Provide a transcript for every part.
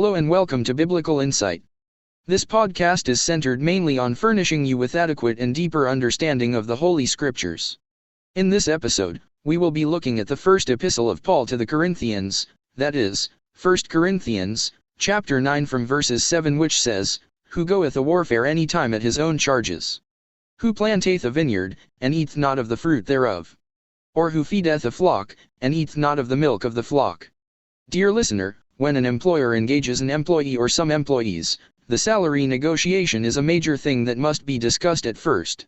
Hello and welcome to Biblical Insight. This podcast is centered mainly on furnishing you with adequate and deeper understanding of the Holy Scriptures. In this episode, we will be looking at the first epistle of Paul to the Corinthians, that is, 1 Corinthians, chapter 9 from verses 7, which says, "Who goeth a warfare any time at his own charges? Who planteth a vineyard, and eateth not of the fruit thereof? Or who feedeth a flock, and eateth not of the milk of the flock?" Dear listener, when an employer engages an employee or some employees, the salary negotiation is a major thing that must be discussed at first.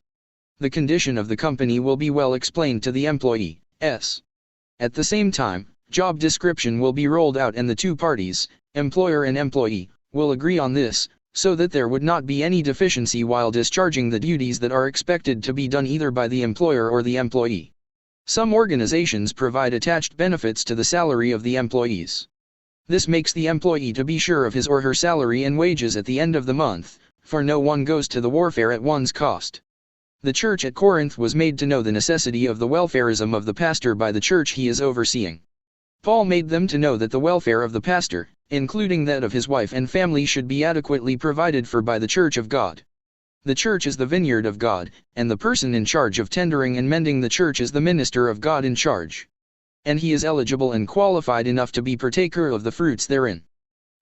The condition of the company will be well explained to the employees. At the same time, job description will be rolled out and the two parties, employer and employee, will agree on this, so that there would not be any deficiency while discharging the duties that are expected to be done either by the employer or the employee. Some organizations provide attached benefits to the salary of the employees. This makes the employee to be sure of his or her salary and wages at the end of the month, for no one goes to the warfare at one's cost. The church at Corinth was made to know the necessity of the welfarism of the pastor by the church he is overseeing. Paul made them to know that the welfare of the pastor, including that of his wife and family, should be adequately provided for by the church of God. The church is the vineyard of God, and the person in charge of tendering and mending the church is the minister of God in charge. And he is eligible and qualified enough to be partaker of the fruits therein.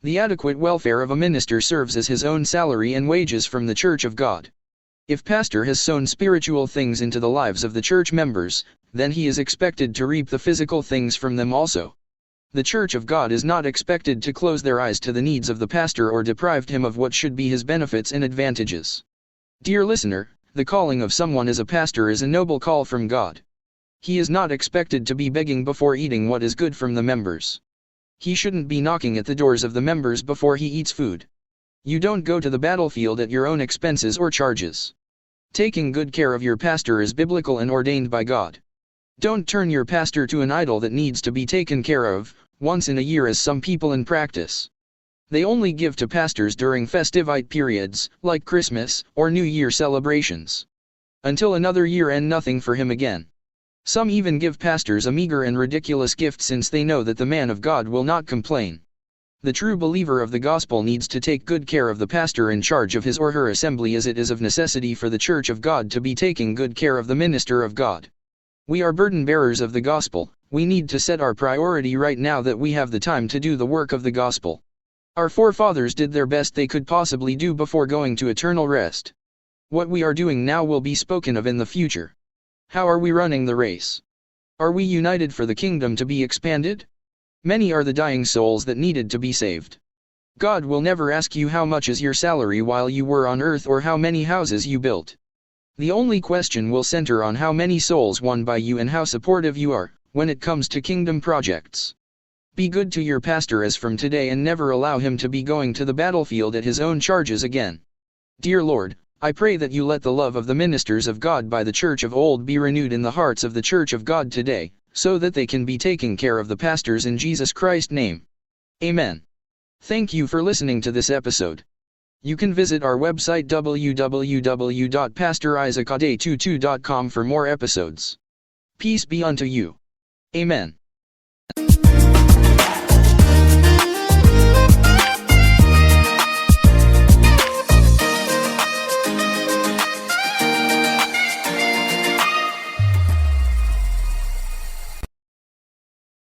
The adequate welfare of a minister serves as his own salary and wages from the church of God. If pastor has sown spiritual things into the lives of the church members, then he is expected to reap the physical things from them also. The church of God is not expected to close their eyes to the needs of the pastor or deprive him of what should be his benefits and advantages. Dear listener, the calling of someone as a pastor is a noble call from God. He is not expected to be begging before eating what is good from the members. He shouldn't be knocking at the doors of the members before he eats food. You don't go to the battlefield at your own expenses or charges. Taking good care of your pastor is biblical and ordained by God. Don't turn your pastor to an idol that needs to be taken care of once in a year as some people in practice. They only give to pastors during festivite periods, like Christmas or New Year celebrations. Until another year and nothing for him again. Some even give pastors a meager and ridiculous gift since they know that the man of God will not complain. The true believer of the gospel needs to take good care of the pastor in charge of his or her assembly, as it is of necessity for the church of God to be taking good care of the minister of God. We are burden bearers of the gospel. We need to set our priority right now that we have the time to do the work of the gospel. Our forefathers did their best they could possibly do before going to eternal rest. What we are doing now will be spoken of in the future. How are we running the race? Are we united for the kingdom to be expanded? Many are the dying souls that needed to be saved. God will never ask you how much is your salary while you were on earth or how many houses you built. The only question will center on how many souls won by you and how supportive you are when it comes to kingdom projects. Be good to your pastor as from today and never allow him to be going to the battlefield at his own charges again. Dear Lord, I pray that you let the love of the ministers of God by the church of old be renewed in the hearts of the church of God today, so that they can be taking care of the pastors in Jesus Christ's name. Amen. Thank you for listening to this episode. You can visit our website www.pastorisaakadetutu.com for more episodes. Peace be unto you. Amen.